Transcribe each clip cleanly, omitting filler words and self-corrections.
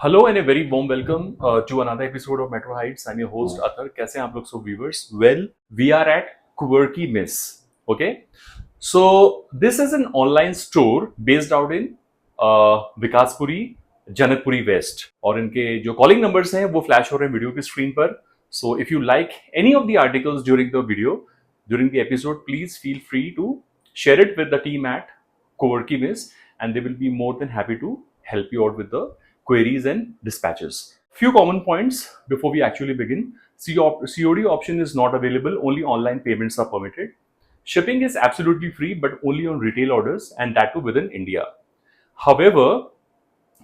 Hello and a very warm welcome to another episode of Metro Heights. I'm your host Athar. कैसे हैं आप लोग सब viewers? Well, we are at Quirky Miss. Okay, so this is an online store based out in Vikaspuri, Janakpuri west और इनके जो calling numbers हैं वो फ्लैश हो रहे हैं वीडियो की स्क्रीन पर. So if you like any of the articles during the video, during the episode, please feel free to share it with the team at Quirky Miss, and they will be more than happy to help you out with the queries and dispatches. Few common points before we actually begin. COD option is not available, only online payments are permitted. Shipping is absolutely free, but only on retail orders, and that too within India. However,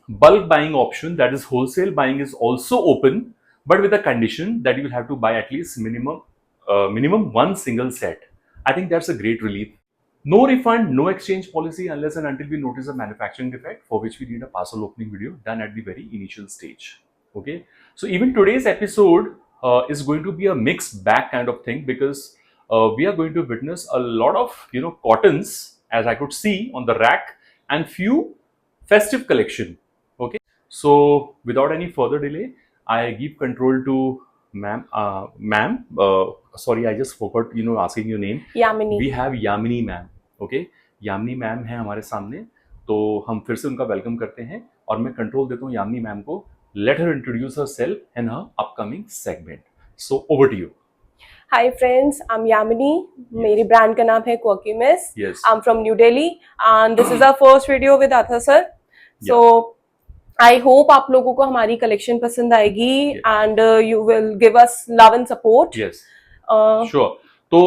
bulk buying option, that is wholesale buying, is also open, but with the condition that you will have to buy at least minimum one single set. I think that's a great relief. No refund, no exchange policy unless and until we notice a manufacturing defect, for which we need a parcel opening video done at the very initial stage. Okay, so even today's episode is going to be a mixed bag kind of thing, because we are going to witness a lot of cottons, as I could see on the rack, and few festive collection. Okay, so without any further delay, I give control to ma'am. Sorry, I just forgot asking your name. Yamini. We have Yamini ma'am. Okay, Yamini ma'am है हमारे सामने, तो हम फिर से उनका welcome करते हैं और मैं कंट्रोल देता हूँ यामिनी मैम को. Let her introduce herself and her upcoming segment. So over to you. Hi friends, I'm Yamini. मेरी ब्रांड का नाम है Quirky Miss. Yes. I'm from New Delhi and this is our first video with Athar sir. So I hope आप लोगों को हमारी collection पसंद आएगी and you will give us love and support. Yes. Sure. तो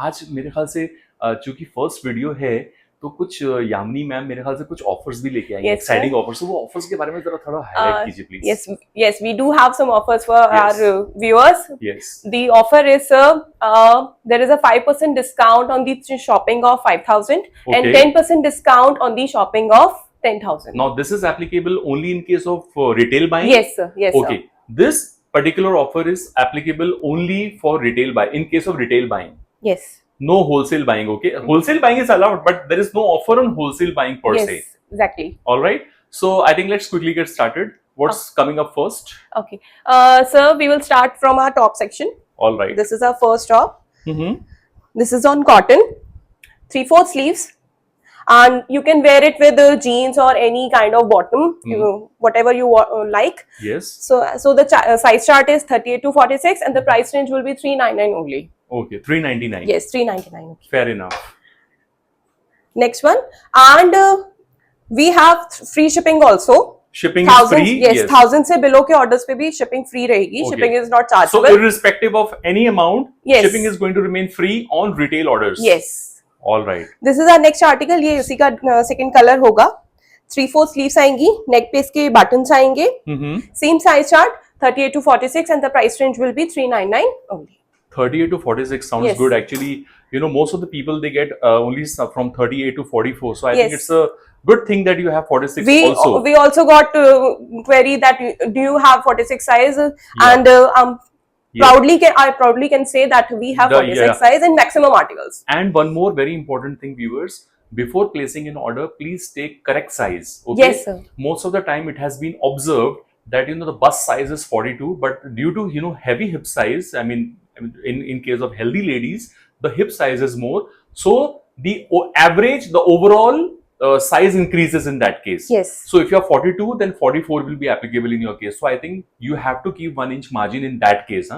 आज मेरे ख्याल से चूंकि फर्स्ट वीडियो है, तो कुछ यामिनी मैम मेरे ख्याल से कुछ ऑफर्स भी लेके आएंगे, एक्साइटिंग ऑफर्स. तो वो ऑफर्स के बारे में जरा थोड़ा हाईलाइट कीजिए please. Yes, we do have some offers for our viewers. Yes. The offer is there is a 5% discount on the shopping of 5,000 and 10% discount on the shopping of 10,000. Now this is applicable only in case of retail buying? Yes sir. Yes sir. Okay. This particular offer is applicable only for retail buy, in case of retail buying. Yes. No wholesale buying. Okay, wholesale buying is allowed, but there is no offer on wholesale buying per se. Yes, exactly. All right. So I think let's quickly get started. What's coming up first? Okay. Sir, we will start from our top section. All right. This is our first top. Mm-hmm. This is on cotton, 3/4 sleeves, and you can wear it with jeans or any kind of bottom, whatever you like. Yes. So the size chart is 38 to 46, and the price range will be 399 only. Okay, 399. Yes, 399. Okay. Fair enough. Next one, and we have free shipping also. Shipping is free. Yes, 1,000 से below के orders पे भी shipping free रहेगी. Okay. Shipping is not chargeable. So irrespective of any amount, yes, shipping is going to remain free on retail orders. Yes. All right. This is our next article. ये उसी का second color होगा. 3/4 sleeves आएंगी. Neck पे इसके buttons आएंगे. Same size chart, 38 to 46, and the price range will be 399 only. 38 to 46 sounds good. Actually, most of the people, they get only from 38 to 44. So I think it's a good thing that you have 46 also. We also got query that do you have 46 size? And I proudly can say that we have 46 size in maximum articles. And one more very important thing, viewers. Before placing an order, please take correct size. Okay? Yes, sir. Most of the time it has been observed that the bust size is 42, but due to heavy hip size, I mean in case of healthy ladies, the hip size is more, so the average, the overall size increases in that case. Yes. So if you are 42, then 44 will be applicable in your case. So I think you have to keep 1 inch margin in that case,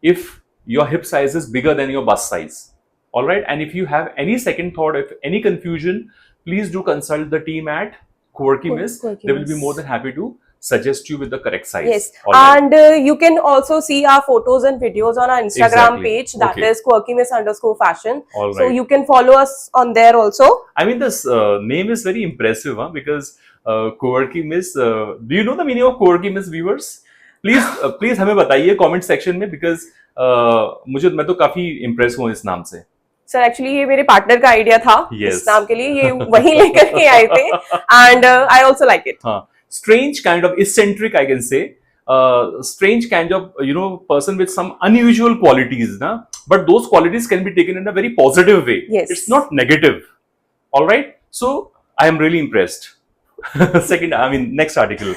if your hip size is bigger than your bust size. All right. And if you have any second thought, if any confusion, please do consult the team at Quirky Miss. They will be more than happy to suggest you with the correct size. Yes. And you can also see our photos and videos on our Instagram page, that is QuirkyMiss_fashion. So you can follow us on there also. I mean, this name is very impressive, because Quirky Miss, do you know the meaning of Quirky Miss, viewers? Please हमें बताइए comment section में, because मैं तो काफी impressed हूँ इस नाम से. सर एक्चुअली ये मेरे पार्टनर का आइडिया था. इस नाम के लिए ये वही लेकर के आए थे, and I also like it. Strange kind of eccentric, I can say. Strange kind of person with some unusual qualities, but those qualities can be taken in a very positive way. Yes. It's not negative. All right. So I am really impressed. Second I mean next article.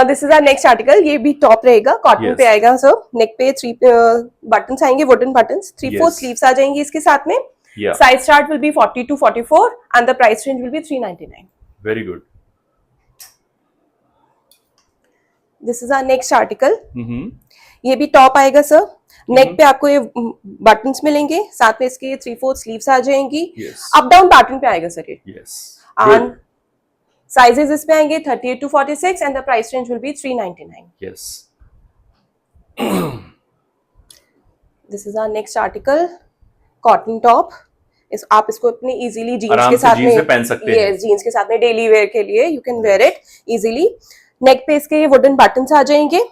This is our next article. ये भी top रहेगा, cotton Yes. पे आएगा sir. नेक पे 3 buttons आएंगे, wooden buttons. 3/4 Yes. Sleeves आ जाएंगी इसके साथ में. Yeah. Size chart will be 40 to 44 and the price range will be 399. Very good. This is our next article. Mm-hmm. ये भी टॉप आएगा सर. नेक पे आपको ये बटन्स मिलेंगे, साथ में इसके 3/4 स्लीव्स आ जाएंगी. Yes. अप डाउन पैटर्न पे आएगा सर ये. Yes. And sizes इसमें आएंगे 38 to 46 and the price range will be 399. Yes. This is our next article. Cotton top. आप इसको अपनी इजीली जीन्स आराम के से साथ जीन्स में में पहन सकते हैं. यस, जीन्स के साथ में डेली वेयर के लिए you can wear it easily. Neck पे इसके वुडन बटन्स आ जाएंगे.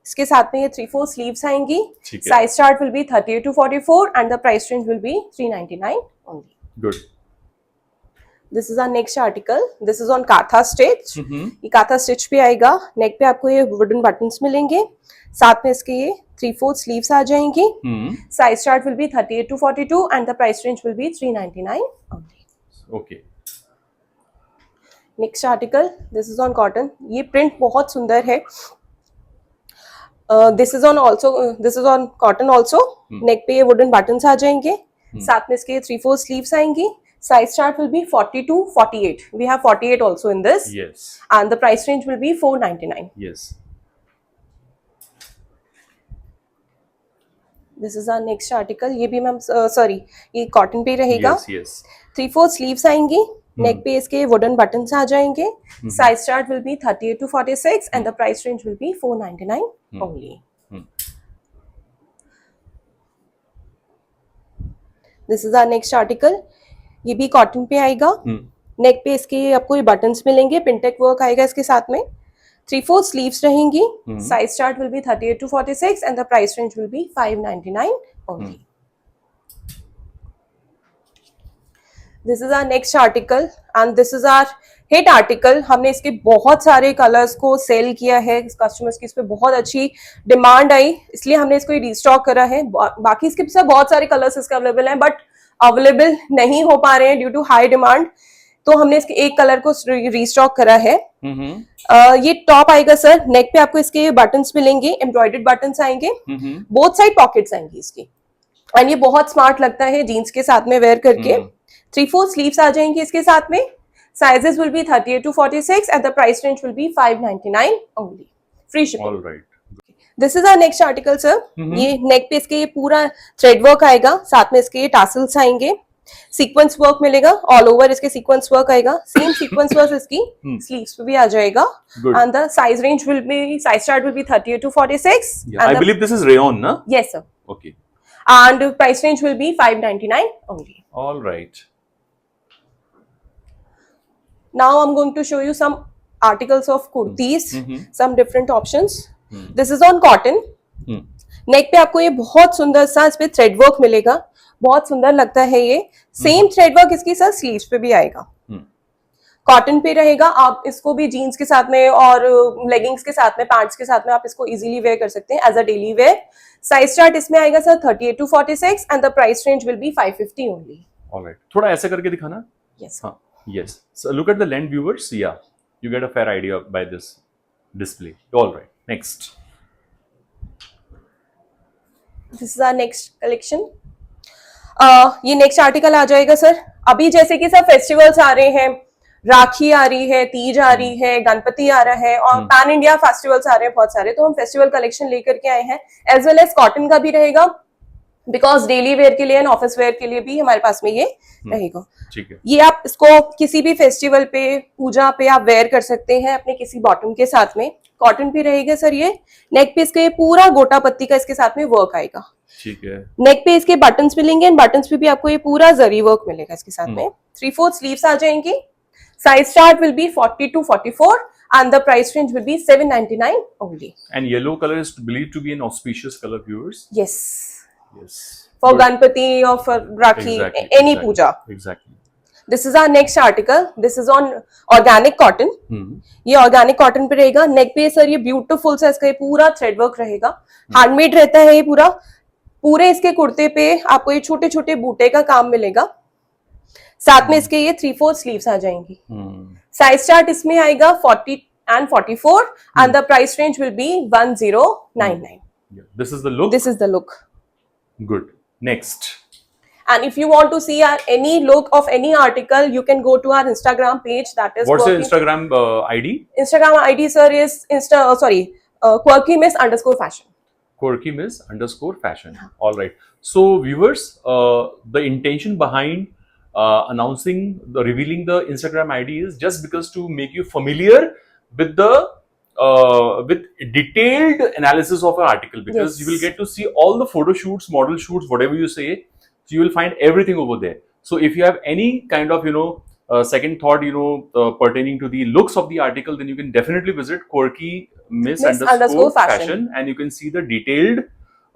इसके साथ में ये 3/4 स्लीव्स आएंगी. ठीक है. Size chart will be 38 to 44 and the price range will be 399 only. Good. This is our next article. This is on kantha stitch. Mm-hmm. ये काथा स्टिच पे आएगा. नेक पे आपको ये वुडन बटन्स मिलेंगे, साथ में इसके ये 3/4 स्लीव्स आ जाएंगी. Mm-hmm. Size chart will be 38 to 42 and the price range will be 399 only. Okay. Next article, this is on cotton. ये print बहुत सुंदर है. This is on cotton also. Neck पे ये wooden buttons आ जाएंगे. साथ में इसके 3/4 sleeves आएंगी. Size chart will be 40 to 48. We have 48 also in this. Yes. And the price range will be 499. Yes. This is our next article. ये भी ma'am sorry ये कॉटन पे रहेगा. Yes. Yes. 3/4 स्लीव्स आएंगी. नेक पे इसके वुडन बटन्स आ जाएंगे. Size chart will be 38 to 46 and the price range will be 499 only. This is our next article. ये भी कॉटन पे आएगा. नेक पे इसके आपको ये बटन्स मिलेंगे, पिंटेक वर्क आएगा इसके साथ में. 3/4 स्लीव्स रहेंगी. Size chart will be 38 to 46 and the price range will be 599 only. This is our next article and this is our hit article. हमने इसके बहुत सारे कलर्स को सेल किया है. कस्टमर्स की इस पे बहुत अच्छी डिमांड आई, इसलिए हमने इसको रीस्टॉक करा है. बाकी इसके पीछे बहुत सारे कलर्स इसके अवेलेबल हैं, बट अवेलेबल नहीं हो पा रहे हैं ड्यू टू हाई डिमांड, तो हमने इसके एक कलर को रीस्टॉक करा है. ये टॉप आएगा सर. नेक पे आपको इसके बटन्स मिलेंगे, एम्ब्रॉयडर्ड बटन्स आएंगे. बोथ साइड पॉकेट्स आएंगी इसकी एंड ये बहुत स्मार्ट लगता है जीन्स के साथ में वेयर करके. 3/4 स्लीव्स आ जाएंगी इसके साथ में. Sizes will be 38 to 46 and the price range will be 599 only. Free shipping. All right. This is our next article sir. ये नेक पे इसके ये पूरा थ्रेड वर्क आएगा, साथ में इसके ये टासल्स आएंगे. सीक्वेंस वर्क मिलेगा, ऑल ओवर इसके सीक्वेंस वर्क आएगा. सेम सीक्वेंस वर्क इसकी स्लीव्स पे भी आ जाएगा. Good. And the size range will B, size chart will be 38 to 46. Yeah. I believe this is rayon, na? Yes sir. Okay. And price range will be 599 only. All right. Now I'm going to show you some articles of kurtis, some different options. This is on cotton. नेक पे आपको ये बहुत सुंदर सा इस पे thread work मिलेगा, बहुत सुंदर लगता है ये. सेम थ्रेड वर्क इसकी सर स्लीव्स पे भी आएगा. कॉटन पे रहेगा. आप इसको भी जीन्स के साथ में और लेगिंग्स के साथ में, पैंट्स के साथ में आप इसको इजीली वेयर कर सकते हैं as a daily wear. Size chart इसमें आएगा sir 38 to 46 and the price range will be 550 only. All right. थोड़ा ऐसे करके दिखाना. यस. हाँ. Yes. So look at the lens, viewers. Yeah. You get a fair idea by this display. All right. Next. This is our next collection. ये next article आ जाएगा sir. अभी जैसे कि सर फेस्टिवल्स आ रहे हैं, राखी आ रही है, तीज आ रही है, गणपति आ रहा है और पैन इंडिया फेस्टिवल्स आ रहे हैं बहुत सारे, तो हम फेस्टिवल कलेक्शन लेकर के आए हैं. एज वेल एज कॉटन का भी रहेगा, बिकॉज डेली वेयर के लिए एंड ऑफिस वेयर के लिए भी हमारे पास में ये रहेगा. ठीक है. ये आप इसको किसी भी फेस्टिवल पे, पूजा पे आप वेयर कर सकते हैं अपने किसी बॉटम के साथ में. कॉटन पे रहेगा सर ये. नेक पे इसके पूरा गोटा पत्ती का इसके साथ में वर्क आएगा. ठीक है. नेक पे इसके बटन्स मिलेंगे एंड बटन्स पे भी आपको ये पूरा जरी वर्क मिलेगा इसके साथ में. 3/4 स्लीव्स आ जाएंगी. Size chart will B 40 to 44 and the price range will be 799 only. And yellow color is believed to be an auspicious color, viewers. Yes. Yes. For Good. Ganpati or for Rakhi, Exactly, any exactly, puja. Exactly. This is our next article. This is on organic cotton. ये organic cotton पे रहेगा. नेक पे sir ये beautiful सा इसका ये पूरा thread work रहेगा. हैंडमेड रहता है ये पूरा. पूरे इसके कुर्ते पे आपको ये छोटे छोटे बूटे का काम मिलेगा. साथ में इसके ये 3/4 स्लीव्स आ जाएंगी. साइज चार्ट इसमें आएगा 40 and 44 and the price range will be 1099. Yeah. This is the look. This is the look. Good. Next. And if you want to see any look of any article, you can go to our Instagram page. That is What's your Quirky- Instagram ID? Instagram ID, sir, is quirkymiss_fashion. quirkymiss_fashion. All right. So, viewers, the intention behind announcing revealing the Instagram ID is just because to make you familiar with the with detailed analysis of an article, because Yes. you will get to see all the photo shoots, model shoots, whatever you say. So you will find everything over there. So if you have any kind of second thought pertaining to the looks of the article, then you can definitely visit quirky_fashion and you can see the detailed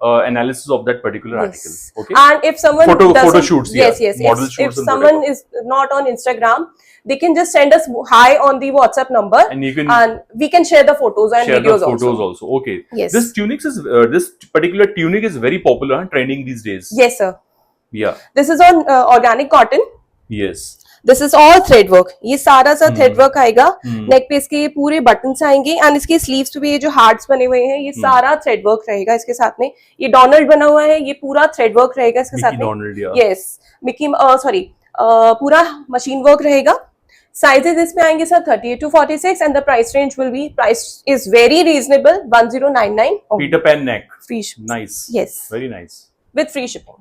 analysis of that particular article. Yes. Okay. And if someone Photo doesn't- shoots, yes, yeah. yes, Model yes. shoots If and someone whatever. is not on Instagram, they can just send us hi on the WhatsApp number, And you can and we can share the photos and share the videos photos also. also. Okay. Yes. This particular tunic is very popular and trending these days. Yes, sir. Yeah. This is on organic cotton. Yes. This is all thread work. ये सारा सा thread work आएगा. Hmm. नेक पे इसके ये पूरे buttons आएंगे and इसके स्लीव्स पे भी ये जो हार्ट्स बने हुए हैं ये सारा थ्रेड वर्क रहेगा इसके साथ में. ये डोनाल्ड बना हुआ है, ये पूरा थ्रेड वर्क रहेगा इसके साथ Mickey में. Donald, yeah. Yes, Mickey sorry पूरा मशीन वर्क रहेगा. साइजेस इसमें आएंगे sir 38 to 46 and the price range will B, price is very reasonable, 1099 Peter Pan neck. Free. Nice. Yes. Very nice. With free shipping.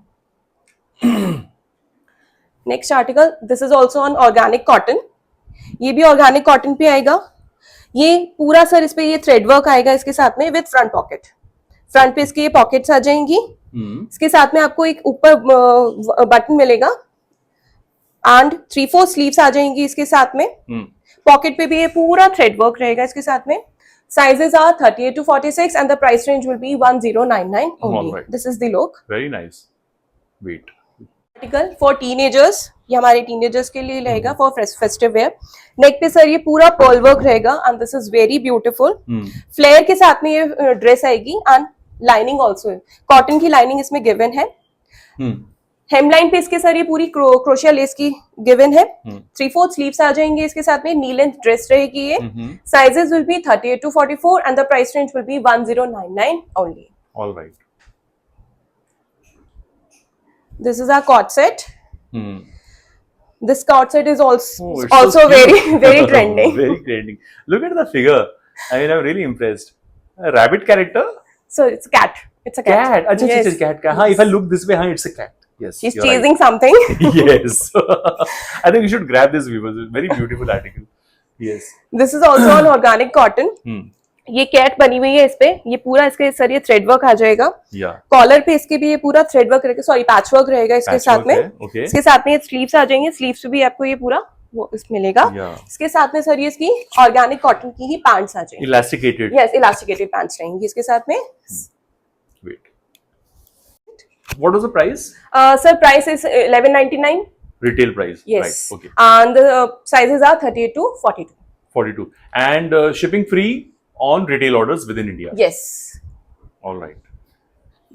Next article, this is also on organic cotton. ये भी organic cotton पे आएगा. ये पूरा sir इस पे ये thread work आएगा इसके साथ में विद फ्रंट पॉकेट. फ्रंट पे इसके ये पॉकेट्स आ जाएंगी. इसके साथ में आपको एक ऊपर बटन मिलेगा एंड 3/4 स्लीव्स आ जाएंगी इसके साथ में. पॉकेट पे भी ये पूरा थ्रेड वर्क रहेगा इसके साथ में. Sizes are 38 to 46 and the price range will be 1099 only. All right. This is the look. Very nice. Wait. Article for teenagers. ये हमारे टीनेजर्स के लिए रहेगा फॉर फेस्टिव वेयर. नेक पे सर ये पूरा पर्ल वर्क रहेगा and this is very beautiful. Flare के साथ में ये ड्रेस आएगी एंड लाइनिंग ऑल्सो है. कॉटन की लाइनिंग इसमें गिवन है. हेमलाइन पे इसके सर ये पूरी क्रोशिया लेस की गिवन है. 3/4 स्लीव्स आ जाएंगे इसके साथ में. नी लेंथ ड्रेस रहेगी ये. Sizes will be 38 to 44 and the price range will B 1099 only. All right. This is our cord set. This cord set is also Oh, it's also so very cute. very trending. Very trending. Look at the figure. I mean, I'm really impressed. A rabbit character? So it's a cat. It's a cat. Cat. Achha, Yes. achha, cat. Haan, if I look this way, haan, it's a cat. Yes. She's you're right. chasing something. Yes. I think we should grab this, viewers. It's a very beautiful article. Yes. This is also on organic cotton. ये cat बनी हुई है इस पे. ये पूरा इसके sir ये थ्रेड वर्क आ जाएगा. Yeah. कॉलर पे इसके भी ये पूरा थ्रेड वर्क रहेगा. सॉरी, पैच वर्क रहेगा इसके Patchwork साथ में. है, okay. इसके साथ में ये स्लीव्स आ जाएंगे. स्लीव्स पे भी आपको ये पूरा वो इस मिलेगा. Yeah. इसके साथ में सर ये इसकी ऑर्गेनिक कॉटन की ही पैंट्स आ जाएंगी. Elasticated. यस, इलास्टिकेटेड पैंट्स रहेंगी इसके साथ में. Wait. What was the price? Sir, price is 1199. Retail price. Yes. Right. Okay. And the sizes are 38 to 42. 42. And shipping free on retail orders within India. Yes. All right.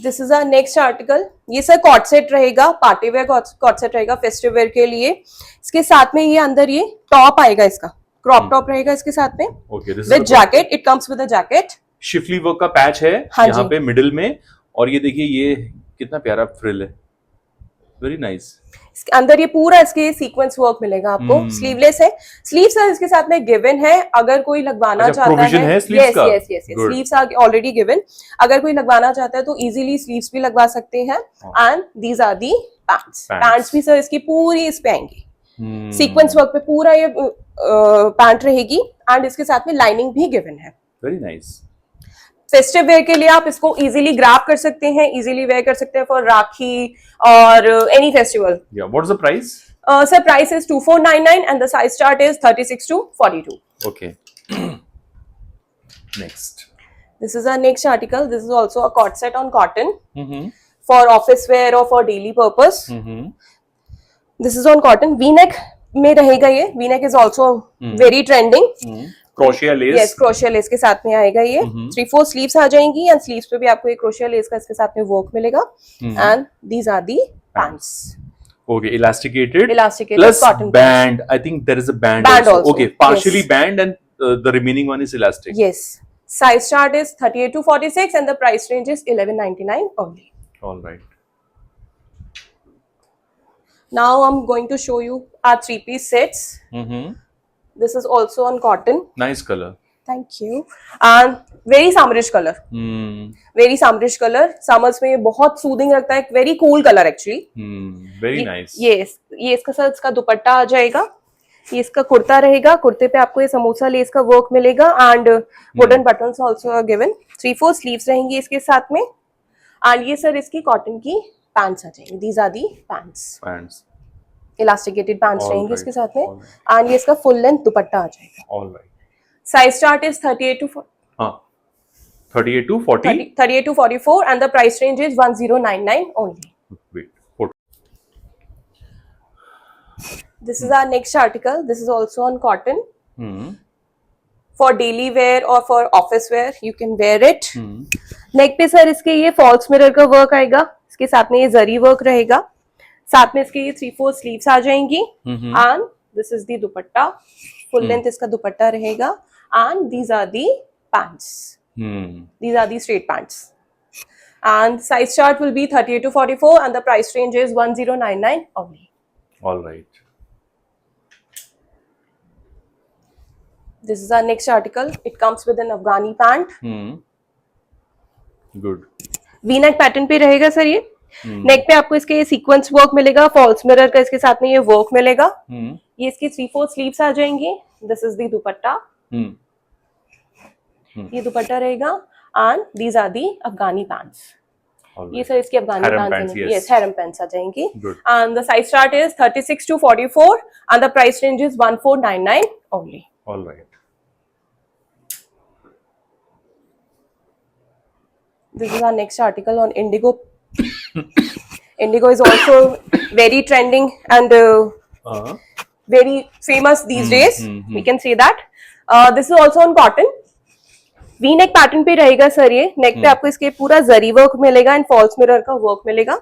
This is our next article. ये sir cot set रहेगा, party wear cot set रहेगा festive where के लिए. इसके साथ में ये अंदर ये टॉप आएगा, इसका क्रॉप टॉप रहेगा इसके साथ में. Okay. This is with the jacket. It comes with a jacket. Schiffli work का पैच है हाँ यहाँ जी. पे मिडिल में. और ये देखिए ये कितना प्यारा फ्रिल है. Very nice. इसके अंदर ये पूरा इसके सीक्वेंस वर्क मिलेगा आपको. स्लीवलेस है. स्लीव्स इसके साथ में गिवन है. अगर कोई लगवाना अच्छा, चाहता provision है sleeves का? Yes yes yes, Good. Sleeves are already given. अगर कोई लगवाना चाहता है तो इजीली स्लीव्स भी लगवा सकते हैं. And these are the pants. Pants भी सर इसकी पूरी इस पे आएंगी. सीक्वेंस वर्क पे पूरा ये पैंट रहेगी एंड इसके साथ में लाइनिंग भी गिवन है. Very nice. फेस्टिव वेयर के लिए आप इसको इजीली ग्रैब कर सकते हैं, इजीली वेयर कर सकते हैं फॉर राखी और एनी फेस्टिवल. या what is the price? Sir, price is 2499 and the size chart is 36 to 42. Okay. Next. This is our next article. This is also a cord set on cotton Mm-hmm. for office wear or for daily purpose. Mm-hmm. This is on cotton. V-neck में रहेगा ये. V-neck is also very trending. Crochet lace. Yes, crochet lace के साथ में आएगा ये. 3/4 sleeves आ जाएंगी and sleeves पे भी आपको एक crochet lace का इसके साथ में work मिलेगा. And these are the pants. Okay, elasticated. Elasticated Plus cotton band. I think there is a band, Band also, Okay, partially yes. band and the remaining one is elastic. Yes. Size chart is 38 to 46 and the price range is 11.99 only. All right. Now I'm going to show you our three-piece sets. Mm-hmm. This is also on cotton. Nice color. Thank you. And very summerish color. Hmm. Very summerish color. Summers में ये बहुत soothing रखता है. Very cool color actually. Very nice. Yes. ये इसका साथ इसका दुपट्टा आ जाएगा. ये इसका कुर्ता रहेगा. कुर्ते पे आपको ये समोसा लेस का वर्क मिलेगा and wooden buttons also are given. 3/4 sleeves रहेंगी इसके साथ में. And ये सर इसकी कॉटन की पैंट्स आ जाएंगी. These are the pants. Pants. Elasticated pants All रहेंगी right. इसके साथ में. All right. And ये इसका full length दुपट्टा आ जाएगा. All right. Size chart is 38 to 38 to 40. 38 to 44 and the price range is 1099 only. Wait. 40. This is our next article. This is also on cotton. Hmm. For daily wear or for office wear, you can wear it. Hmm. नेक पे sir इसके ये false mirror का work आएगा. इसके साथ में ये जरी work रहेगा. साथ में इसके ये 3/4 स्लीव्स आ जाएंगी. And this is the dupatta. Full length इसका दुपट्टा रहेगा. And these are the pants. These are the straight pants. And size chart will be 38 to 44 and the price range is 1099 only. All right. This is our next article. It comes with an Afghani pant. Good. V-neck pattern पे रहेगा sir ये. Neck पे आपको इसके sequence work मिलेगा. False mirror का इसके साथ में ये वर्क मिलेगा. ये इसकी 3/4 स्लीव्स आ जाएंगी. This is the dupatta. ये दुपट्टा रहेगा. And these are the Afghani pants. ये सर इसकी अफगानी पैंट्स हैं. यस, हैरम पैंट्स आ जाएंगी. And the size chart is 36 to 44 and the price range is 1499 only. All right. This is our next article on indigo. Indigo is also very trending and very famous these days. We can say that. This is also on cotton. V-neck pattern पे रहेगा sir ये. Neck पे आपको इसके पूरा जरी work मिलेगा and false mirror का work मिलेगा.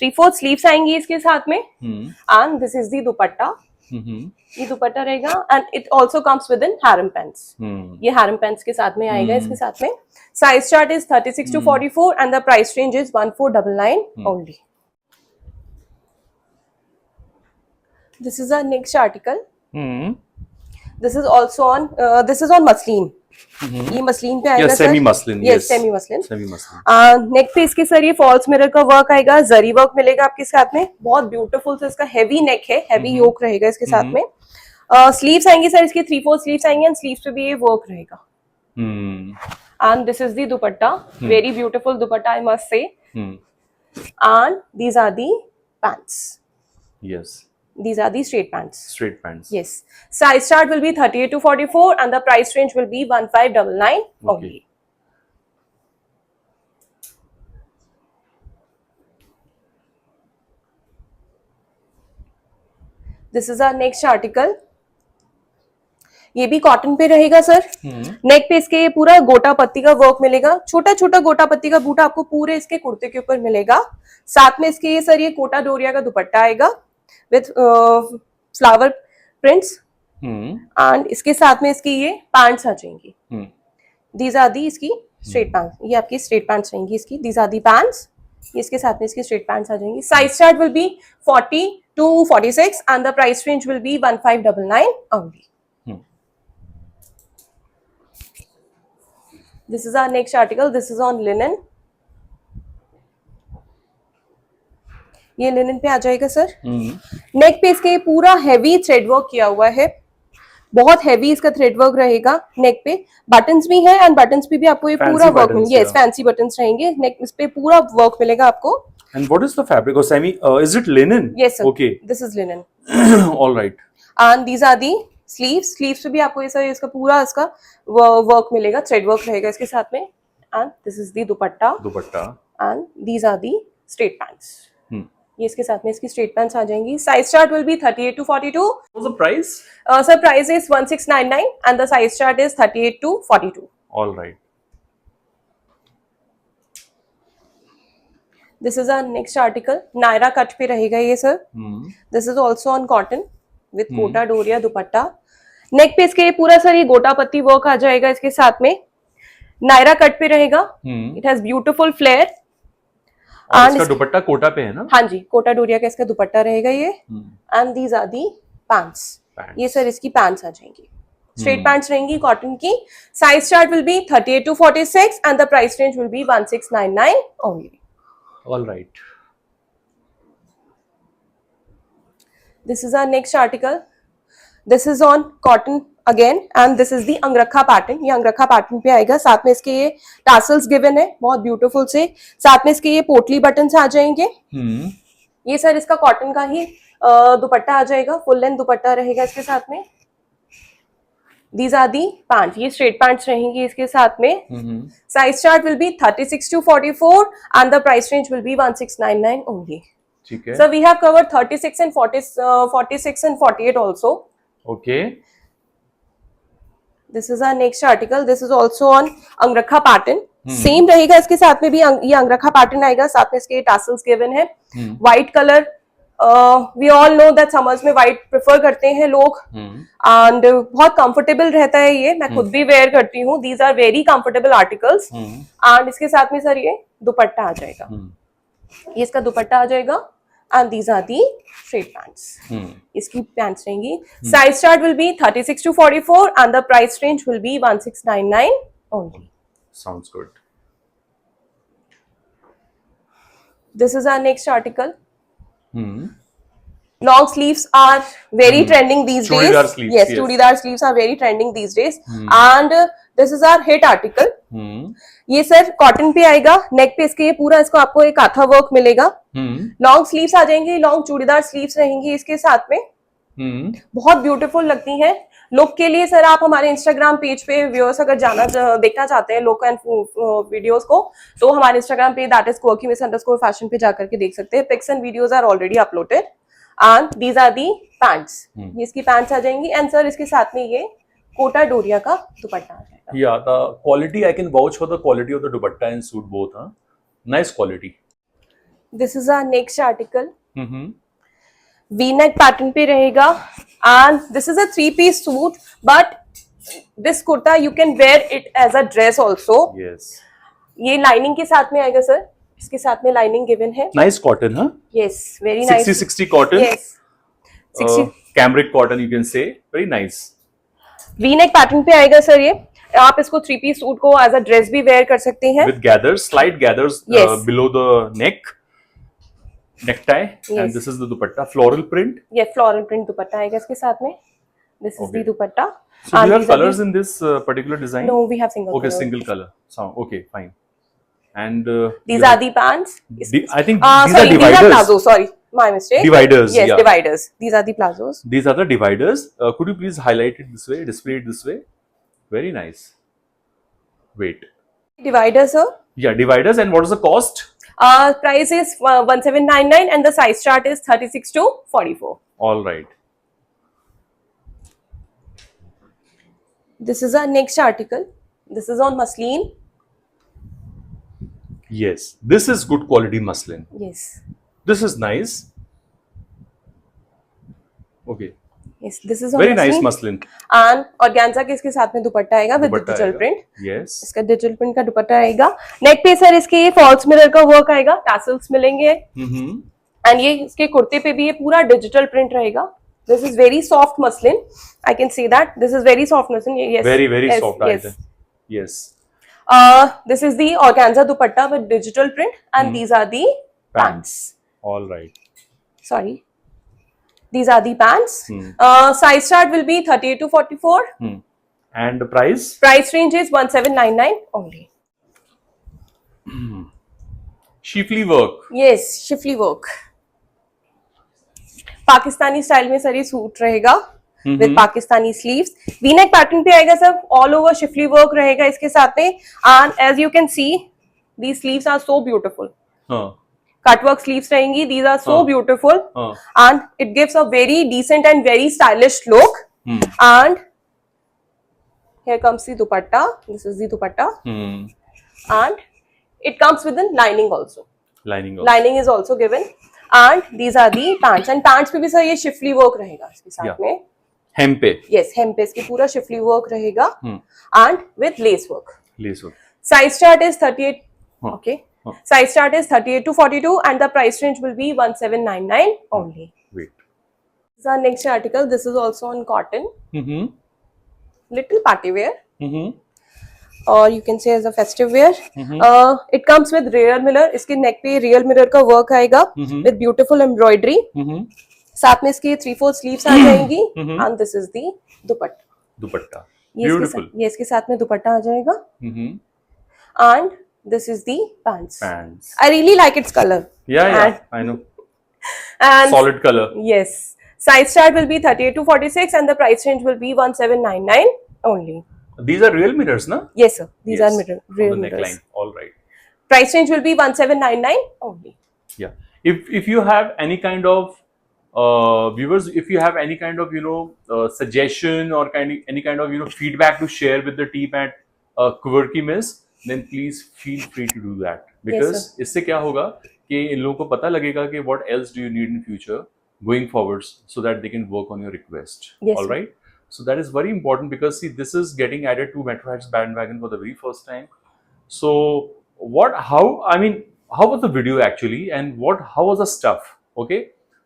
3/4 स्लीव्स आएंगी इसके साथ में. And this is the dupatta. ये दुपट्टा रहेगा and it also comes with in harem pants. ये हैरम पैंट्स के साथ में आएगा इसके साथ में. Size chart is 36 to 44 and the price range is 1499 only. This is our next article. This is also on. This is on muslin. ये muslin पे आएगा. Semi muslin. Yes, semi muslin. Semi muslin. Neck पे इसके sir ये false mirror का work आएगा. जरी work मिलेगा आपके साथ में. बहुत ब्यूटीफुल से इसका हैवी नेक है. हैवी योक रहेगा इसके साथ में. स्लीव्स आएंगी सर इसके 3/4 स्लीव्स आएंगे एंड स्लीव्स पे भी ये वर्क रहेगा. And this is the dupatta. Very beautiful dupatta I must say. And these are the pants. Yes. These are the straight pants. Straight pants. Yes. Size chart will be 38 to 44 and the price range will be 1599 only. This is our next article. ये भी cotton पे रहेगा sir. नेक पे इसके पूरा गोटा पत्ती का वर्क मिलेगा. छोटा छोटा गोटा पत्ती का बूटा आपको पूरे इसके कुर्ते के ऊपर मिलेगा. साथ में इसके ये सर ये कोटा डोरिया का दुपट्टा आएगा with flower prints. And इसके साथ में इसकी ये पैंट्स आ जाएंगी. These are the इसकी straight pants. ये आपकी straight pants रहेंगी इसकी. These are the pants. ये इसके साथ में इसकी straight pants आ जाएंगी. Size chart will be 40 to 46 and the price range will be 1599 only. This is our next article. This is on linen. ये लिनन पे आ जाएगा सर. नेक पे इसके पूरा हैवी थ्रेड वर्क किया हुआ है. बहुत हैवी इसका थ्रेड वर्क रहेगा. नेक पे बटन्स भी है एंड बटन्स पे भी आपको ये पूरा वर्क मिलेगा. यस, फैंसी बटन्स रहेंगे. नेक इस पे पूरा वर्क मिलेगा आपको. And what is the fabric? Or semi? Is it linen? Yes, sir. Okay. This is linen. All right. And these are the sleeves. Sleeves पे भी आपको ये सर इसका पूरा इसका वर्क मिलेगा. थ्रेड वर्क रहेगा इसके साथ में. And this is the dupatta. Dupatta. And these are the straight pants. ये इसके साथ में इसकी स्ट्रेट पैंट्स आ जाएंगी. Size chart will be 38 to 42. What's the price? Sir price is 1699 and the size chart is 38 to 42. All right. This is our next article, Naira cut पे रहेगा ये sir. This is also on cotton with Kota Doria dupatta. नेक पे इसके पूरा sir ये गोटा पत्ती work आ जाएगा इसके साथ में, नायरा कट पे रहेगा। इट हैज ब्यूटीफुल फ्लेयर और इसका दुपट्टा कोटा पे है ना? हाँ जी, कोटा डोरिया का इसका दुपट्टा रहेगा ये। And these are the pants, ये सर इसकी पैंट्स आ जाएंगी, स्ट्रेट पैंट्स रहेंगी कॉटन की। Size chart will be 38 to 46 and the price range will be 1699 only. All right. This is our next article. This is on cotton again and this is the अंगरखा pattern. ये अंगरखा pattern पे आएगा, साथ में इसके ये tassels given है बहुत beautiful से, साथ में इसके ये पोटली बटन्स आ जाएंगे। ये सर इसका कॉटन का ही दुपट्टा आ जाएगा, फुल लेंथ दुपट्टा रहेगा इसके साथ में। These are the pants, ये स्ट्रेट पैंट्स रहेंगी इसके साथ में। Size chart will be 36 to 44 and the price range will be 1699 only. ठीक है। So we have covered 36 and 46 and 48 also. Okay. This is our next article. This is also on अंगरखा pattern. Same रहेगा इसके साथ में भी, ये अंगरखा pattern आएगा, साथ में इसके टासल्स गिवन है। White colour, we all know that summers में व्हाइट प्रेफर करते हैं लोग एंड बहुत कंफर्टेबल रहता है ये, मैं खुद भी वेयर करती हूँ। These are very comfortable articles and इसके साथ में सर ये दुपट्टा आ जाएगा, ये इसका दुपट्टा आ जाएगा and these are the straight pants, इसकी पैंट्स रहेंगी। Size chart will be 36 to 44 and the price range will be 1699 only. Sounds good. This is our next article. Long sleeves are very trending these Chudidar days. sleeves, Yes, yes. chudidar sleeves are very trending these days. And this is our hit article. ये sir cotton पे आएगा, नेक पे इसके ये पूरा इसको आपको एक काथा वर्क मिलेगा। लॉन्ग स्लीव्स आ जाएंगी, लॉन्ग चूड़ीदार स्लीव्स रहेंगी इसके साथ में, बहुत ब्यूटीफुल लगती हैं। लुक के लिए सर आप हमारे इंस्टाग्राम पेज पे व्यूअर्स अगर देखना चाहते हैं लुक एंड वीडियोस को, तो हमारे इंस्टाग्राम पे दैट इज @quirkymiss_fashion पे जाकर के देख सकते हैं। Pics and videos are already uploaded and these are the pants, ये इसकी पैंट्स आ जाएंगी एंड सर इसके साथ में ये कोटा डोरिया का दुपट्टा आ जाएगा। Yeah, the quality, I can vouch for the quality of the dupatta and suit both, huh? Nice quality. This is our next article, V-neck pattern पे रहेगा and this is a 3-piece suit but this kurta you can wear it as a dress also. Yes. ये lining के साथ में आएगा sir, इसके साथ में लाइनिंग गिवन है। Nice cotton, huh? Yes, very nice. 60-60 cotton. Yes. 60 cambric cotton, you can say. Very nice. V-neck pattern पे आएगा सर ये, आप इसको 3-piece सूट को एज अ ड्रेस भी वेयर कर सकते हैं। With gathers, slight gathers Yes. below the necktie. Yes. And this is the dupatta, floral print. ये फ्लोरल प्रिंट दुपट्टा आएगा इसके साथ में। This is the dupatta. So do you have colors in this particular design? No, we have single Okay, color. single color. So okay, fine. And These are the pants. I think these Sorry, are these are dividers. plazos. Sorry, my mistake. Dividers. Yes, Yeah. dividers. These are the plazos. These are the dividers. Could you please highlight it this way, display it this way? Very nice. Wait. Dividers, sir. Yeah, dividers. And what is the cost? Price is 1799 and the size chart is 36 to 44. All right. This is our next article. This is on muslin. Yes, this is good quality muslin. Yes. This is nice. Okay. Yes, this is on Very nice muslin. muslin. And organza के इसके साथ में दुपट्टा आएगा with dupatta digital आएगा. print. Yes. इसका digital print का दुपट्टा आएगा। नेक पे सर इसके ये फॉल्स मिरर का वर्क आएगा, टैसल्स मिलेंगे एंड ये इसके कुर्ते पे भी ये पूरा डिजिटल प्रिंट रहेगा। This is very soft muslin, I can see that this is very soft muslin. Yes, Very yes, soft. yes. Yes. This is the organza dupatta with digital print and these are the pants. All right. Sorry, these are the pants. Size chart will be 38 to 44. And the price? Price range is 1799 only. Shifli work. Yes, schiffli work, Pakistani style में sir ये suit रहेगा with Pakistani sleeves. V neck pattern पे आएगा sir, all over schiffli work रहेगा इसके साथ में and as you can see the sleeves are so beautiful. Cut work sleeves रहेंगी, these are so beautiful and it gives a very decent and very stylish look and here comes the dupatta. This is the dupatta and it comes with a lining also. Lining. Lining is also given, and these are the pants. And pants पे भी sir ये Schiffli work रहेगा इसके साथ Yeah. में. Hem पे. Yes, hem पे इसकी पूरा शिफली वर्क रहेगा, and with lace work. Lace work. Size chart is 38. Okay. Huh. Size chart is 38 to 42, and the price range will be 1799 only. Wait. This is our next article. This is also on cotton. Mm-hmm. Little party wear, Mm-hmm. or you can say as a festive wear. Mm-hmm. It comes with rear mirror. इसके neck पे rear mirror का work आएगा with beautiful embroidery. Mm-hmm. साथ में इसकी 3/4 sleeves आ जाएंगी, and this is the dupatta. Dupatta. ये इसके Beautiful. साथ, ये इसके साथ में दुपट्टा आ जाएगा, Mm-hmm. and this is the pants. Pants. I really like its color. Yeah, And, I know. and Solid color. yes, size chart will be 38 to 46, and the price range will be 1799 only. These are real mirrors, na? Yes, sir. These Yes. are real On the mirrors. neckline. All right. Price range will be 1799 only. Yeah. If you have any kind of viewers, if you have any kind of suggestion or any kind of feedback to share with the team at Quirky Miss, then please feel free to do that, because इससे क्या होगा कि इन लोगों को पता लगेगा कि what else do you need in future going forwards, so that they can work on your request. Yes, All sir. right. So that is very important, because see, this is getting added to Metro Heights bandwagon for the very first time. So how was the video actually, and how was the stuff? Okay.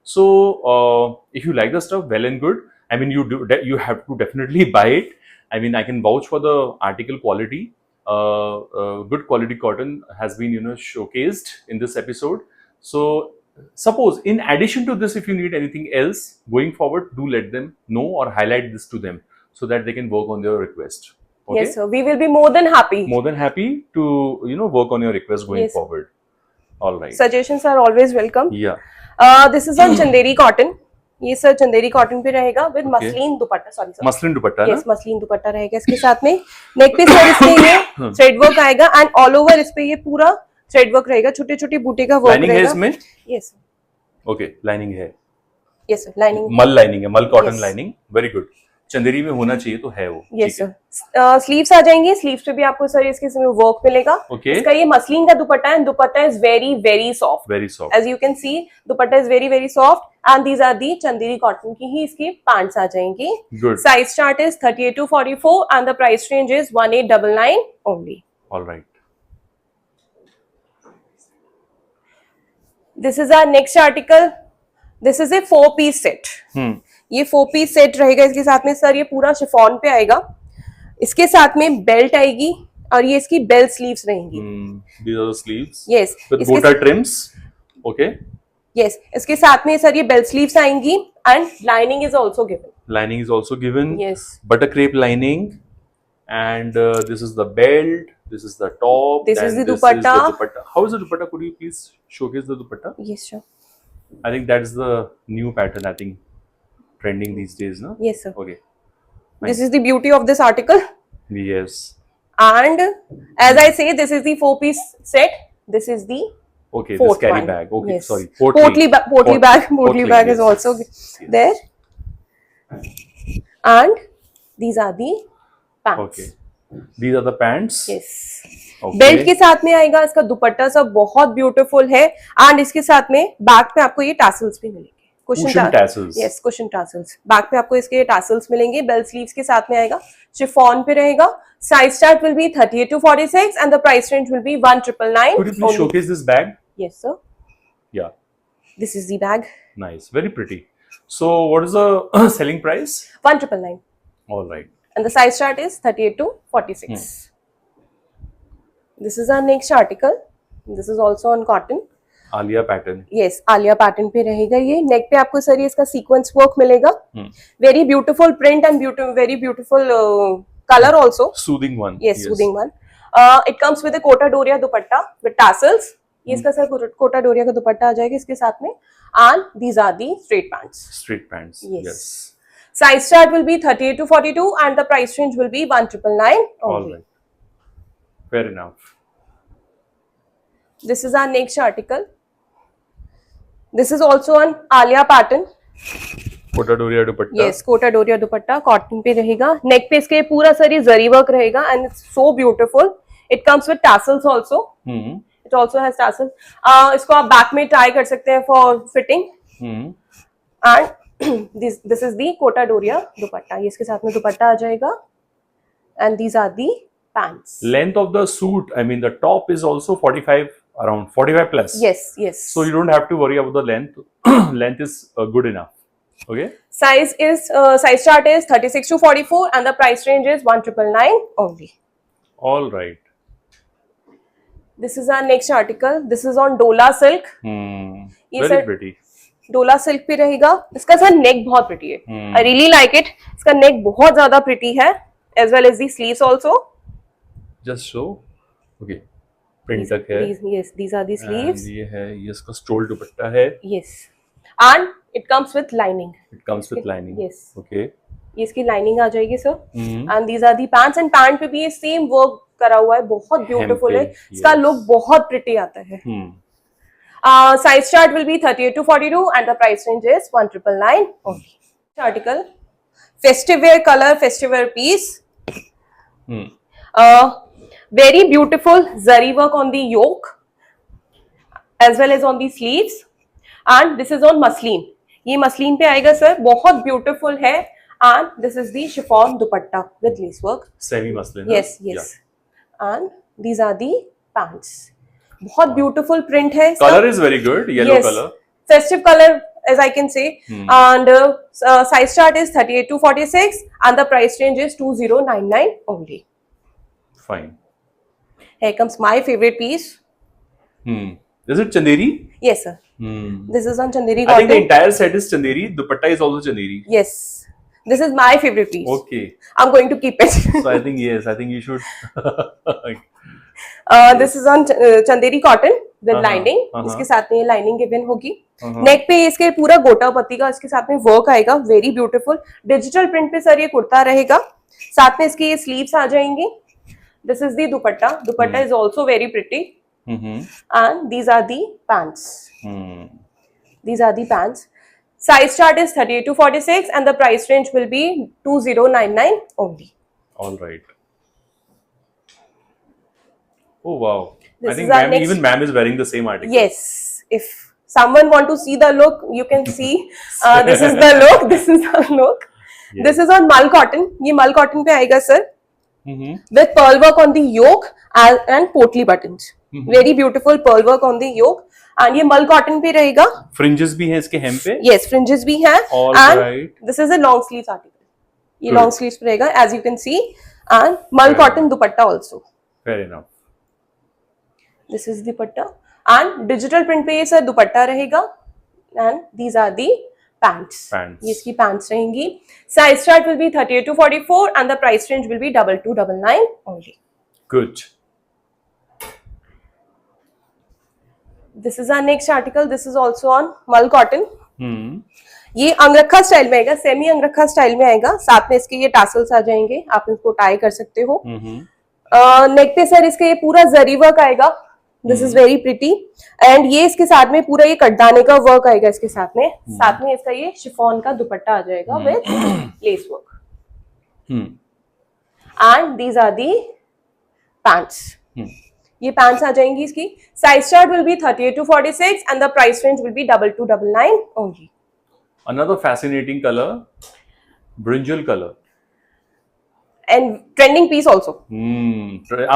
So if you like the stuff, well and good. I mean, you have to definitely buy it. I mean, I can vouch for the article quality. Good quality cotton has been showcased in this episode. So suppose in addition to this, if you need anything else going forward, do let them know or highlight this to them, so that they can work on their request. Okay? Yes, sir. We will be more than happy. More than happy to work on your request going Yes. forward. All right. Suggestions are always welcome. Yeah. This is on Chanderi cotton. ये sir Chanderi cotton पे रहेगा with muslin dupatta. Sorry sir, muslin dupatta ना? Yes, muslin दुपट्टा रहेगा इसके साथ में. नेक पे sir इसके ये थ्रेड वर्क आएगा, एंड ऑल ओवर इस पे ये पूरा थ्रेड वर्क रहेगा, छोटे छोटे बूटे का वर्क लाइनिंग है रहेगा. इसमें? यस, ओके, लाइनिंग है. Yes sir, lining. मल लाइनिंग है, मल cotton Yes. Lining. Very good. Chanderi में होना चाहिए तो है वो. यस ठीक है. सर. स्लीव्स आ जाएंगे. स्लीव्स पे भी आपको सर इसके वर्क मिलेगा. Okay. इसका ये मसलिन का दुपट्टा है, and dupatta is very very soft. Very soft. As you can see, dupatta is very very soft, and these are the Chanderi cotton की ही इसकी पैंट्स आ जाएंगी. Good. Size chart is 38 to 44, and the price range is 1899 only. All right. This is our next article. This is a 4-piece set. ये 4-piece set रहेगा इसके साथ में sir. ये पूरा शिफॉन पे आएगा. इसके साथ में बेल्ट आएगी, और ये इसकी बेल स्लीव्स रहेंगी. These are the sleeves. Yes. With इसके bow trims. Okay. yes, इसके साथ में सर ये बेल स्लीव्स आएंगी, and lining is also given. Lining is also given. Yes. Butter crepe lining. And this is the belt. This is the top. This is and the this dupatta. Is the dupatta. How is the dupatta? Could you please showcase the dupatta? Yes, sure. I think that's the new pattern. I think trending these days, no? Yes, sir. Okay. This is the beauty of this article. Yes. And as I say, this is the 4-piece set. This is the Okay. fourth This carry one. bag. Okay. Yes. Sorry. Portly bag. Portly bag is yes, also yes, yes. there. And these are the pants. Okay. These are the pants. Yes. Okay. Belt के साथ में आएगा. इसका दुपट्टा सब बहुत beautiful है, and इसके साथ में बैक पे आपको ये टैसल्स भी मिलेंगे. Cushion tassels. Yes, cushion tassels. Back पे आपको इसके टैसल्स मिलेंगे. बेल स्लीव्स के साथ में आएगा. शिफॉन पे रहेगा. Size chart will be 38 to 46, and the price range will be 1999. Could you please showcase this bag? Yes, sir. Yeah. This is the bag. Nice. Very pretty. So, what is the selling price? 1999. All right. And the size chart is 38 to 46. This is our next article. This is also on cotton. Alia pattern. Yes, Alia pattern पे रहेगा ये. Neck पे आपको sir ये इसका sequence work मिलेगा. Very beautiful print and very beautiful colour also. Soothing one. Yes, soothing one. It comes with a Kota Doria dupatta with tassels. ये इसका सर कोटा डोरिया का दुपट्टा आ जाएगा इसके साथ में. And these are the straight pants. Straight pants. Yes. Size chart will be 38 to 42, and the price range will be 1999 All only. right. Fair enough. This is our next article. This is also on Alia pattern. Kota Doria dupatta. Yes, Kota Doria dupatta cotton पे रहेगा. नेक पे इसके पूरा sir ये जरी work रहेगा, and it's so beautiful. It comes with tassels also. It also has tassel. इसको आप back में टाई कर सकते हैं for fitting. And this is the Kota Doria dupatta, ये इसके साथ में दुपट्टा आ जाएगा। And these are the pants. Length of the suit, I mean, the top is also 45, around 45 plus. Yes, yes. So you don't have to worry about the length. Length is good enough. Okay. Size chart is 36 to 44 and the price range is 1999 only. All right. This is our next article. This is on Dola silk. ये Very sir pretty. Dola silk पे रहेगा। इसका sir neck बहुत pretty है। I really like it. इसका neck बहुत ज्यादा pretty है, as well as the sleeves also. Just show. Okay. Print तक है. Yes, these are the sleeves. And ये है, ये इसका स्टोल दुपट्टा है. Yes, and it comes with lining. It comes with lining. Yes. Okay. ये इसकी लाइनिंग आ जाएगी sir. And these are the pants, and pant पे भी ये सेम वर्क करा हुआ है, बहुत ब्यूटीफुल है। इसका लुक बहुत प्रिटी आता है। Size chart will be 38 to 42 and the price range is 1999 only. Article, festive wear color, festive wear piece. Very beautiful zari work on the yoke as well as on the sleeves, and this is on muslin. ये muslin पे आएगा sir, बहुत beautiful है। And this is the chiffon dupatta with lace work, Semi muslin. Yes yes. And these are the pants. बहुत beautiful print है इसका। Color is very good. Yellow color. Festive color, as I can say. And size chart is 38 to 46 and the price range is 2099 only. Fine. Here comes my favorite piece. Is it Chanderi? Yes, sir. This is on Chanderi I think the cotton. entire set is Chanderi. Dupatta is also Chanderi. Yes. This is my favorite piece. Okay. I'm going to keep it. So I think yes. I think you should. This is on Chanderi cotton with lining. इसके साथ में ये lining given होगी। नेक पे इसके पूरा गोटा पत्ती का इसके साथ में वर्क आएगा, वेरी ब्यूटीफुल। डिजिटल प्रिंट पे सर ये कुर्ता रहेगा, साथ में इसकी ये स्लीव्स आ जाएंगी। This is the dupatta. Dupatta is also very pretty. And these are the pants. These are the pants. Size chart is 38 to 46 and the price range will be 2099 only. All right. Oh wow. This I think is our ma'am, next- even ma'am is wearing the same article. Yes, if someone want to see the look, you can see. This is the look. This is the look. Yes. This is on mal cotton. ये mal cotton पे आएगा sir. Mm-hmm. With pearl work on the yoke and potli buttons. Very beautiful pearl work on the yoke. And ये mal cotton पे रहेगा. Fringes भी हैं इसके hem पे. Yes, fringes भी हैं. All and right. this is a long sleeves article. ये Good. long sleeves पे रहेगा, as you can see. And mal Fair cotton dupatta also. Fair enough. This is dupatta. And digital print पे ये sir दुपट्टा रहेगा. And these are the pants. Pants. ये इसकी pants रहेंगी. Size chart will be 38 to 44 and the price range will be 2299 only. Good. This is our next article. This is also on mal cotton. ये अंगरखा style में आएगा, semi अंगरखा style में आएगा। साथ में इसके ये टासल्स आ जाएंगे, आप इसको टाई कर सकते हो। नेक पे सर इसके ये पूरा जरी वर्क आएगा। This is very pretty. And ये इसके साथ में पूरा ये कटदाने का वर्क आएगा इसके साथ में। साथ में इसका ये शिफॉन का दुपट्टा आ जाएगा with lace work. And these are the pants. ये पैंट्स आ जाएंगी इसकी। Size chart will be 38 to 46 and the price range will be 2299 only. Another fascinating color, brinjal color. And trending piece also.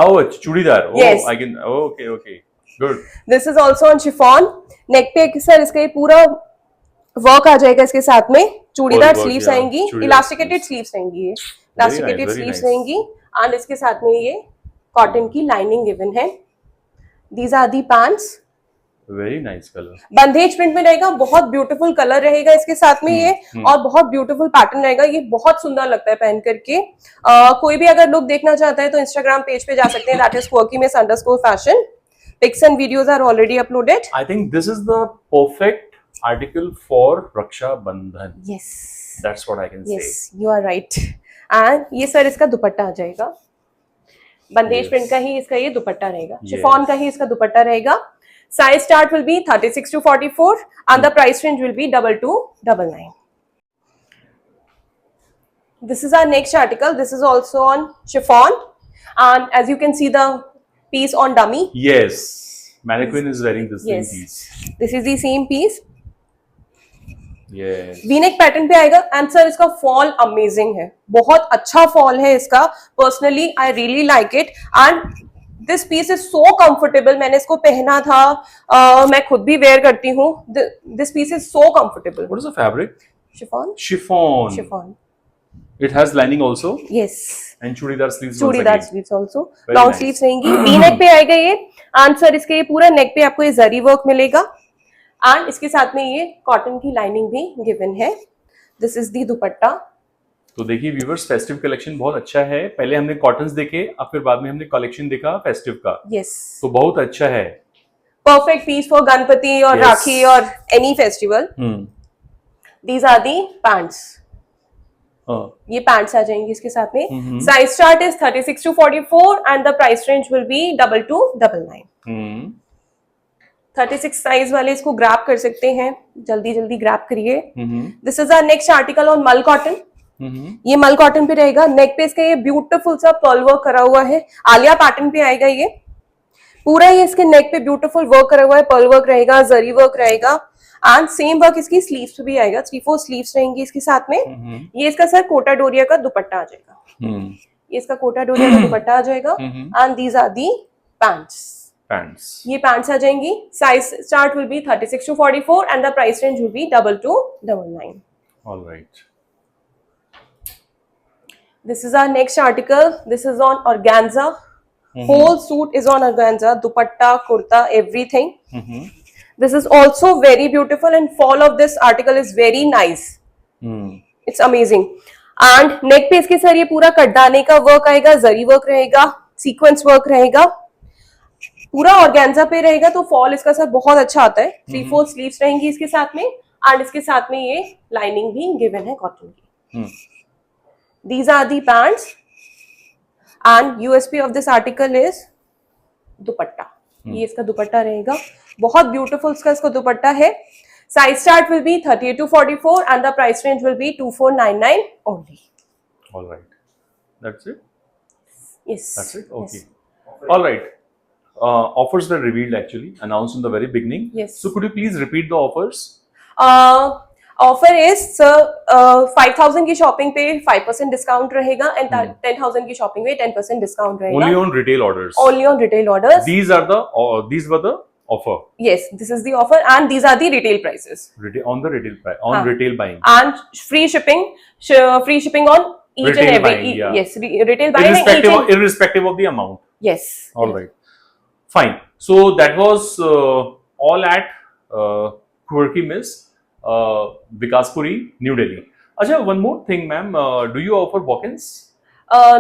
Oh, it's chudidar. Oh, Yes. I can. Oh, okay, okay. Good. This is also on chiffon. नेक पे sir इसका ये पूरा work आ जाएगा इसके साथ में। Churidar work, sleeves yeah. आएंगी, churidar elasticated sleeves. Sleeves रहेंगी। ये इलास्टिकेटेड very स्लीव्स nice. रहेंगी एंड इसके साथ में ये कॉटन की लाइनिंग गिवन है। These are the pants. Very nice color. Bandhej print में रहेगा, बहुत ब्यूटीफुल कलर रहेगा इसके साथ में ये, और बहुत ब्यूटीफुल पैटर्न रहेगा। ये बहुत सुंदर लगता है पहन करके। कोई भी अगर लुक देखना चाहता है तो इंस्टाग्राम पेज पे जा सकते हैं, that is quirkymiss_fashion. Pics and videos are already uploaded. I think this is the perfect article for Raksha Bandhan. Yes. That's what I can say. Yes, you are right. And ये sir इसका दुपट्टा आ जाएगा। बंदेज Yes. Print का ही इसका ये दुपट्टा रहेगा, Yes. Chiffon का ही इसका दुपट्टा रहेगा। Size start will be 36 to 44 and the price range will be 2299. This is our next article. This is also on chiffon, and as you can see the piece on dummy. Yes. Mannequin is wearing the same Yes. piece. This is the same piece. Yes. V neck pattern पे आएगा and sir इसका fall amazing है, बहुत अच्छा fall है इसका. Personally I really like it and this piece is so comfortable. मैंने इसको पहना था, मैं खुद भी वेयर करती हूँ. This piece is so comfortable. What is the fabric? Chiffon. Chiffon. Chiffon. It has lining also yes. and chudidar sleeves. once churidar again. Sleeves also. Very long nice. Sleeves रहेंगी. वी नेक पे आएगा ये and sir इसके ये पूरा नेक पे आपको ये जरी वर्क मिलेगा एंड इसके साथ में ये कॉटन की लाइनिंग भी गिवन है. दिस इज दी दुपट्टा. तो देखिए व्यूवर्स, फेस्टिव कलेक्शन बहुत अच्छा है. पहले हमने कॉटन्स देखे, अब फिर बाद में हमने कलेक्शन देखा फेस्टिव का. यस. तो बहुत अच्छा है. परफेक्ट पीस फॉर गणपति और Yes. राखी और any festival. These are the pants. ये पैंट्स आ जाएंगी इसके साथ में. Size chart is 36 to 44 and the price range will be 2299. 36 size वाले इसको ग्रैब कर सकते हैं, जल्दी जल्दी ग्रैब करिए. This is our next article on mul cotton. ये मल कॉटन पे रहेगा. नेक पे इसका ये ब्यूटीफुल सा पर्ल वर्क करा हुआ है. आलिया पैटर्न पे आएगा ये पूरा. ये इसके नेक पे ब्यूटीफुल वर्क करा हुआ है. पर्ल वर्क रहेगा, जरी वर्क रहेगा एंड सेम वर्क इसकी स्लीव्स पे भी आएगा. 3-4 स्लीव्स रहेंगी इसके साथ में. ये इसका सर कोटा डोरिया का दुपट्टा आ जाएगा. ये इसका कोटा डोरिया का दुपट्टा आ जाएगा and these are the pants. ये पैंट्स आ जाएंगी. Size chart will be 36 to 44 and the price range will be 2299. All right. This is our next article. This is on organza. Whole suit is on organza. Dupatta, kurta, everything. This is also very beautiful and fall of this article is very nice. It's amazing. And neck पे इसके sir ये पूरा कटदाने का work आएगा, जरी work रहेगा, sequence work रहेगा, पूरा organza पे रहेगा. तो फॉल इसका सर बहुत अच्छा आता है. 3-4 स्लीव्स रहेंगी इसके साथ में एंड इसके साथ में ये लाइनिंग भी गिवन है कॉटन की. These are the pants and USP of this article is दुपट्टा. ये इसका दुपट्टा रहेगा, बहुत ब्यूटीफुल इसका दुपट्टा है. Size chart will be 38 to 44 and the price range will be 2499 only. All right. That's it. Yes. That's it. Okay. Yes. All right. Offers were revealed actually, announced in the very beginning. Yes. So could you please repeat the offers? Offer is sir 5000 की shopping पे 5% discount रहेगा and 10,000 की shopping पे 10% discount रहेगा. Only on retail orders. Only on retail orders. These were the offer. Yes, this is the offer and these are the retail prices. On the retail price, on retail buying. And free shipping on each Retail and every. buying, yeah. Yes, retail buying and each and, Irrespective of the amount. yes. All right. Fine. So that was all at Quirky Miss, Vikaspuri, New Delhi. Acha, one more thing, ma'am. Do you offer walk-ins?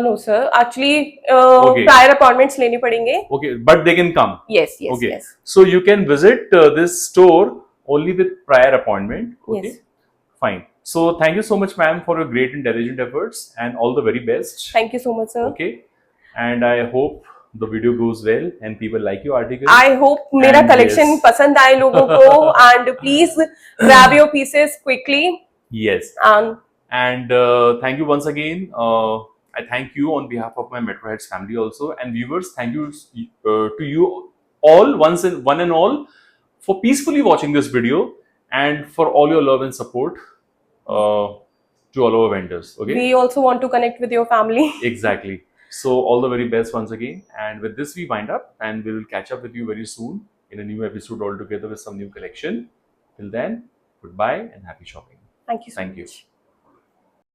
No sir, actually Okay. prior appointments लेने पड़ेंगे. Okay, but they can come. Yes, yes, Okay. yes. So you can visit this store only with prior appointment. Okay. Yes. Fine. So thank you so much, ma'am, for your great intelligent efforts and all the very best. Thank you so much sir. Okay. And I hope the video goes well and people like your article. I hope मेरा And collection yes. पसंद आए लोगों को and please grab your pieces quickly Yes. and Thank you once again. I thank you on behalf of my Metroheads family also, and viewers. Thank you to you all one and all for peacefully watching this video and for all your love and support to all our vendors. Okay. we also want to connect with your family. Exactly. So all the very best once again. And with this we wind up, and we will catch up with you very soon in a new episode altogether with some new collection. Till then, goodbye and happy shopping. Thank you so Thank you. much.